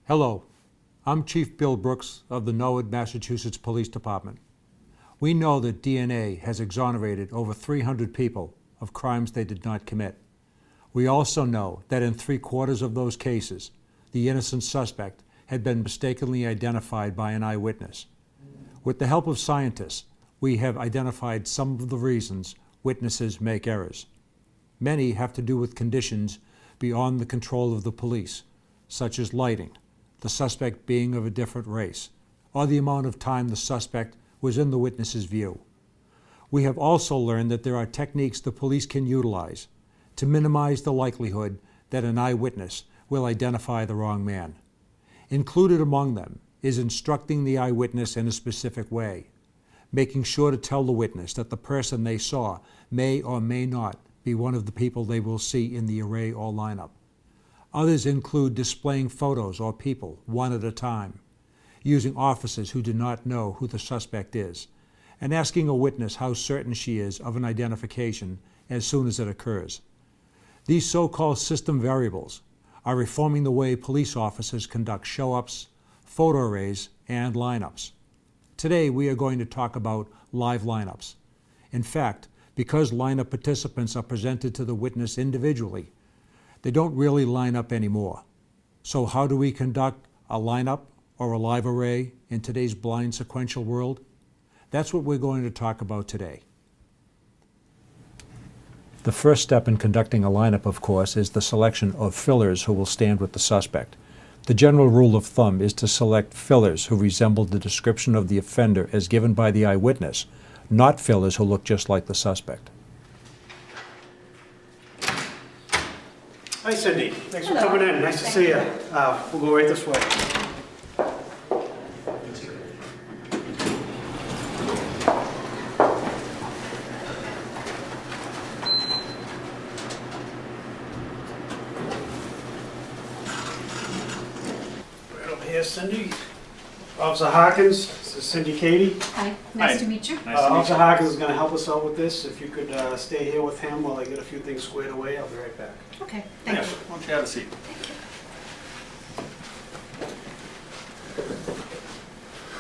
Hello, I'm Chief Bill Brooks of the Norwood, Massachusetts Police Department. We know that DNA has exonerated over 300 people of crimes they did not commit. We also know that in 3/4 of those cases, the innocent suspect had been mistakenly identified by an eyewitness. With the help of scientists, we have identified some of the reasons witnesses make errors. Many have to do with conditions beyond the control of the police, such as lighting, the suspect being of a different race, or the amount of time the suspect was in the witness's view. We have also learned that there are techniques the police can utilize to minimize the likelihood that an eyewitness will identify the wrong man. Included among them is instructing the eyewitness in a specific way, making sure to tell the witness that the person they saw may or may not be one of the people they will see in the array or lineup. Others include displaying photos or people one at a time, using officers who do not know who the suspect is, and asking a witness how certain she is of an identification as soon as it occurs. These so-called system variables are reforming the way police officers conduct show-ups, photo arrays, and lineups. Today we are going to talk about live lineups. In fact, because lineup participants are presented to the witness individually, they don't really line up anymore. So how do we conduct a lineup or a live array in today's blind sequential world? That's what we're going to talk about today. The first step in conducting a lineup, of course, is the selection of fillers who will stand with the suspect. The general rule of thumb is to select fillers who resemble the description of the offender as given by the eyewitness, not fillers who look just like the suspect. Hi, Cindy. Thanks for coming in. Nice to see you. We'll go right this way. Right over here, Cindy. Officer Hawkins. This is Cindy Cady. Hi, nice to meet you. Officer Hawkins is going to help us out with this. If you could stay here with him while I get a few things squared away, I'll be right back. Okay, thank you. Why don't you have a seat?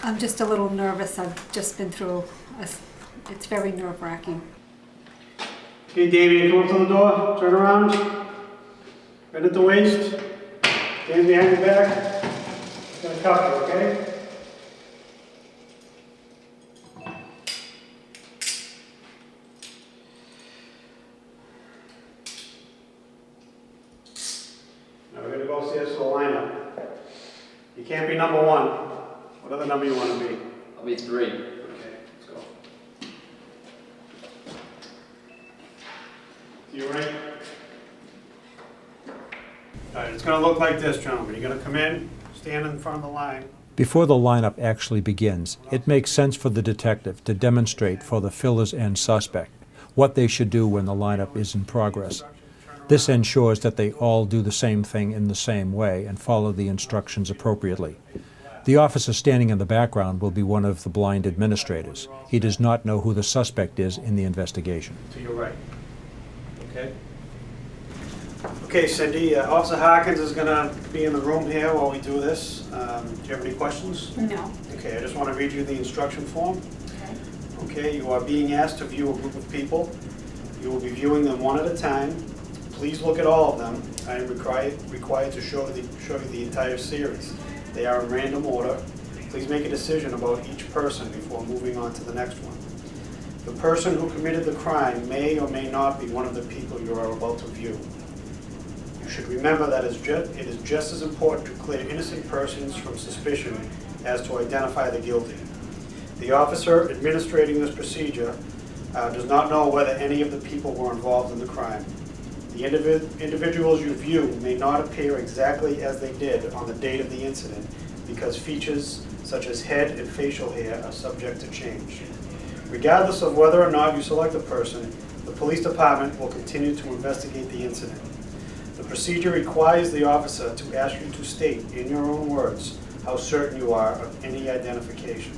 I'm just a little nervous. I've just been through, it's very nerve-wracking. Okay, Damien, come up to the door. Turn around. Right at the waist. Hands behind your back. I'm going to cuff you, okay? Now we're going to go see us to the lineup. You can't be number one. What other number you want to be? I'll be 3. Okay, let's go. You ready? All right, it's going to look like this, gentlemen. You're going to come in, stand in front of the line. Before the lineup actually begins, it makes sense for the detective to demonstrate for the fillers and suspect what they should do when the lineup is in progress. This ensures that they all do the same thing in the same way and follow the instructions appropriately. The officer standing in the background will be one of the blind administrators. He does not know who the suspect is in the investigation. To your right. Okay? Okay, Cindy, Officer Hawkins is going to be in the room here while we do this. Do you have any questions? No. Okay, I just want to read you the instruction form. Okay. Okay, you are being asked to view a group of people. You will be viewing them one at a time. Please look at all of them. I am required to show you the entire series. They are in random order. Please make a decision about each person before moving on to the next one. The person who committed the crime may or may not be one of the people you are about to view. You should remember that it is just as important to clear innocent persons from suspicion as to identify the guilty. The officer administrating this procedure does not know whether any of the people were involved in the crime. The individuals you view may not appear exactly as they did on the date of the incident because features such as head and facial hair are subject to change. Regardless of whether or not you select a person, the police department will continue to investigate the incident. The procedure requires the officer to ask you to state in your own words how certain you are of any identification.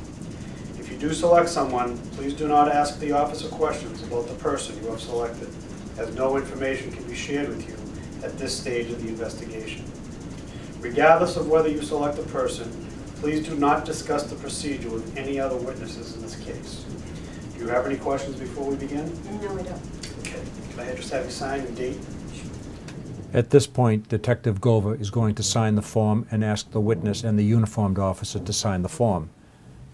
If you do select someone, please do not ask the officer questions about the person you have selected, as no information can be shared with you at this stage of the investigation. Regardless of whether you select a person, please do not discuss the procedure with any other witnesses in this case. Do you have any questions before we begin? No, I don't. Okay. Can I just have you sign and date? At this point, Detective Gover is going to sign the form and ask the witness and the uniformed officer to sign the form.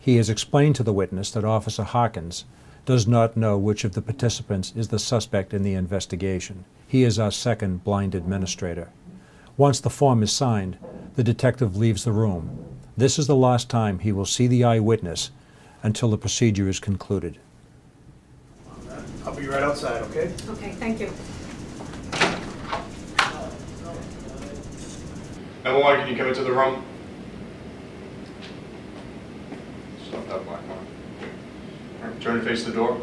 He has explained to the witness that Officer Hawkins does not know which of the participants is the suspect in the investigation. He is our second blind administrator. Once the form is signed, the detective leaves the room. This is the last time he will see the eyewitness until the procedure is concluded. I'll be right outside, okay? Okay, thank you. Number one, can you come into the room? Stop that black one. All right, turn and face the door.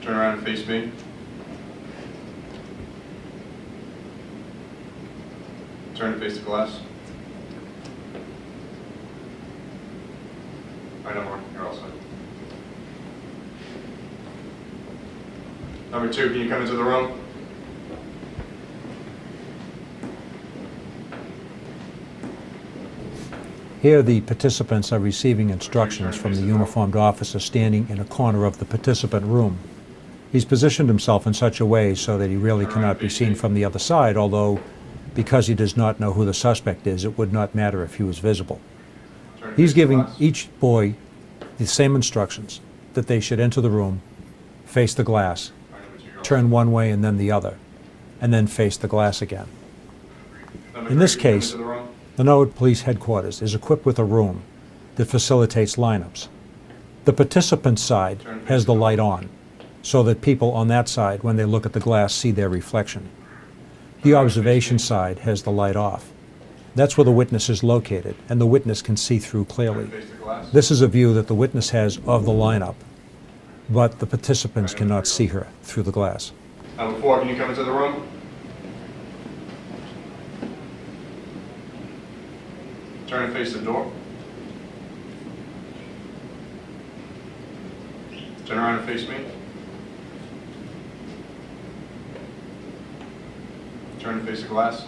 Turn around and face me. Turn and face the glass. All right, number one, you're all set. Number two, can you come into the room? Here, the participants are receiving instructions from the uniformed officer standing in a corner of the participant room. He's positioned himself in such a way so that he really cannot be seen from the other side, although, because he does not know who the suspect is, it would not matter if he was visible. Turn and He's face the giving glass. each boy the same instructions, that they should enter the room, face the glass, All right, number two, you're all turn one way and then the other, and then face the glass again. set. Number in three, this can you come case, into the room? The Norwood Police Headquarters is equipped with a room that facilitates lineups. The participant side has the light on, so that people on that side, when they look at the glass, see their reflection. The observation side has the light off. That's where the witness is located, and the witness can see through Turn clearly. and face the glass. This is a view that the witness has of the lineup, but the participants cannot see her through the glass. Number four, can you come into the room? Turn and face the door. Turn around and face me. Turn and face the glass.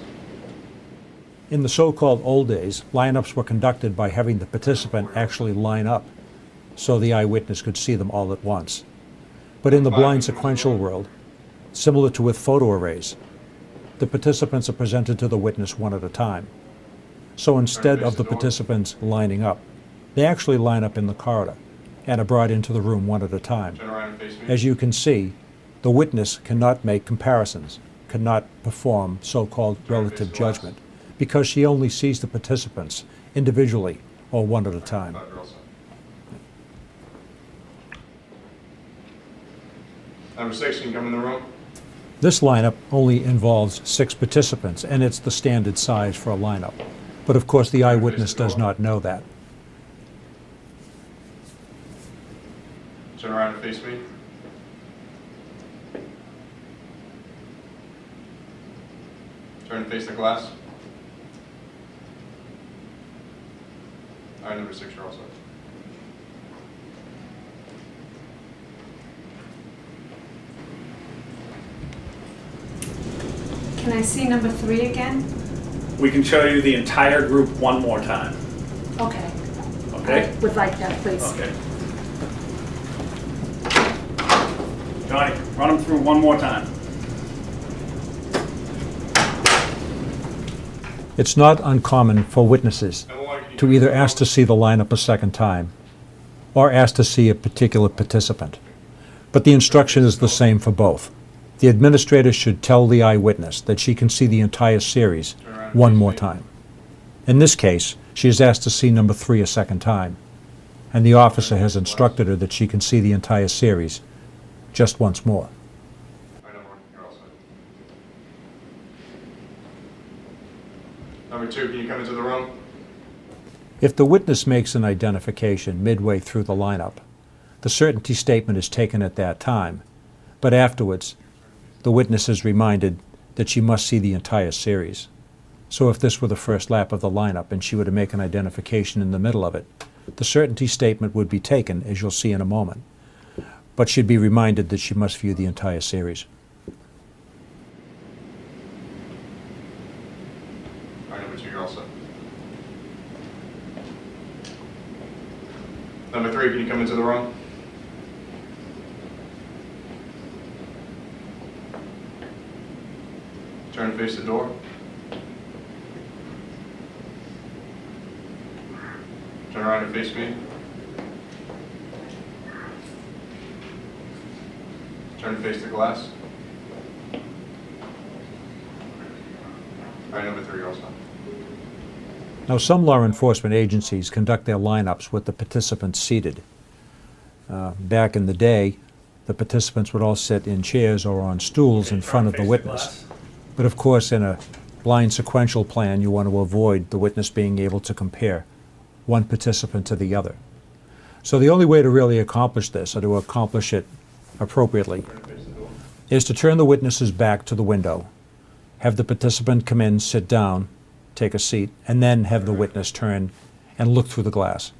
In the so-called old days, lineups were conducted by having the participant actually line up so the eyewitness could see them all at once. But in the blind sequential world, similar to with photo arrays, the participants are presented to the witness one at a time. So instead of the participants lining up, they actually line up in the corridor and are brought into the room one at a time. Turn around and face me. As you can see, the witness cannot make comparisons, cannot perform so-called relative judgment, because she only sees the participants individually or one at a time. You're all set. Number six, can you come in the room? This lineup only involves 6 participants, and it's the standard size for a lineup. But of course, the eyewitness does not know that. Turn around and face me. Turn and face the glass. All right, number six, you're all set. Can I see number 3 again? We can show you the entire group one more time, Okay. okay? I would like that, please. Okay. Johnny, run them through one more time. It's not uncommon for witnesses Number one, can you to come either in the ask to room? see the lineup a second time or ask to see a particular participant. But the instruction is the same for both. The administrator should tell the eyewitness that she can see the entire series one more time. In this case, she is asked to see number 3 a second time, and the officer has instructed her that she can see the entire series just once more. All right, number one, you're all set. Number two, can you come into the room? If the witness makes an identification midway through the lineup, the certainty statement is taken at that time, but afterwards, the witness is reminded that she must see the entire series. So if this were the first lap of the lineup and she were to make an identification in the middle of it, the certainty statement would be taken, as you'll see in a moment, but she'd be reminded that she must view the entire series. All right, number 2, you're all set. Number 3, can you come into the room? Turn and face the door. Turn around and face me. Turn and face the glass. All right, number 3, you're all set. Now, some law enforcement agencies conduct their lineups with the participants seated. Back in the day, the participants would all sit in chairs or on stools in front of the witness. But of course, in a blind sequential plan, you want to avoid the witness being able to compare one participant to the other. So the only way to really accomplish this, or to accomplish it appropriately, Turn and face the door. is to turn the witness's back to the window, have the participant come in, sit down, take a seat, and then have the witness turn and look through the glass.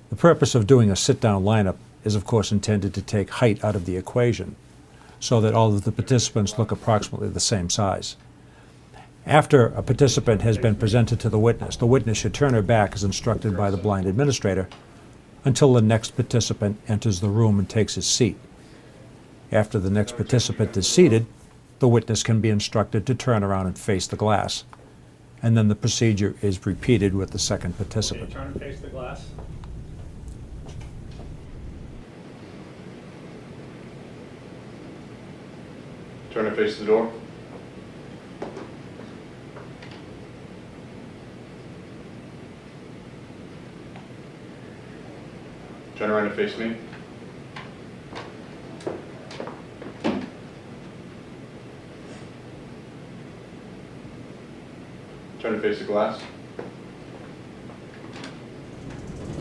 The purpose of doing a sit-down lineup is, of course, intended to take height out of the equation so that all of the participants look approximately the same size. After a participant has been presented to the witness should turn her back as instructed by the blind administrator until the next participant enters the room and takes his seat. After the next participant is seated, the witness can be instructed to turn around and face the glass. And then the procedure is repeated with the second Okay, participant. turn and face the glass. Turn and face the door. Turn around and face me. Turn and face the glass.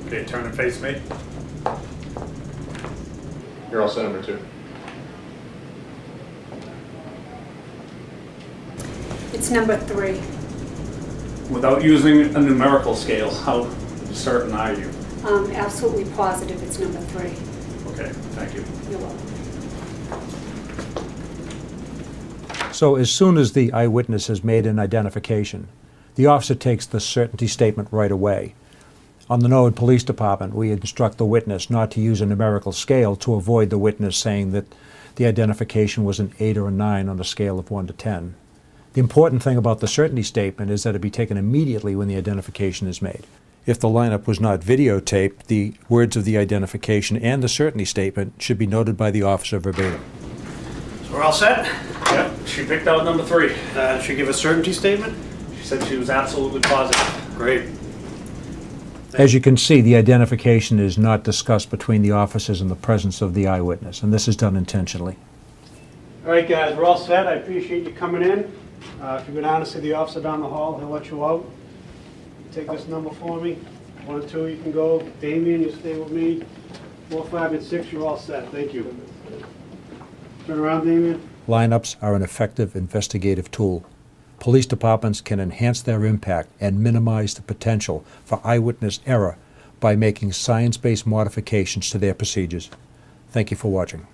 Okay, turn and face me. You're all set, number 2. It's number 3. Without using a numerical scale, how certain are you? Absolutely positive it's number 3. Okay, thank you. You're welcome. So as soon as the eyewitness has made an identification, the officer takes the certainty statement right away. On the Norwood Police Department, we instruct the witness not to use a numerical scale to avoid the witness saying that the identification was an 8 or a 9 on a scale of 1 to 10. The important thing about the certainty statement is that it be taken immediately when the identification is made. If the lineup was not videotaped, the words of the identification and the certainty statement should be noted by the officer verbatim. So we're all set? Yep, she picked out number 3. Should give a certainty statement? She said she was absolutely positive. Great. As you can see, the identification is not discussed between the officers in the presence of the eyewitness, and this is done intentionally. All right, guys, we're all set. I appreciate you coming in. If you go down and see the officer down the hall, he'll let you out. Take this number for me. 1 and 2, you can go. Damien, you stay with me. 4, 5, and 6, you're all set. Thank you. Turn around, Damien. Lineups are an effective investigative tool. Police departments can enhance their impact and minimize the potential for eyewitness error by making science-based modifications to their procedures. Thank you for watching.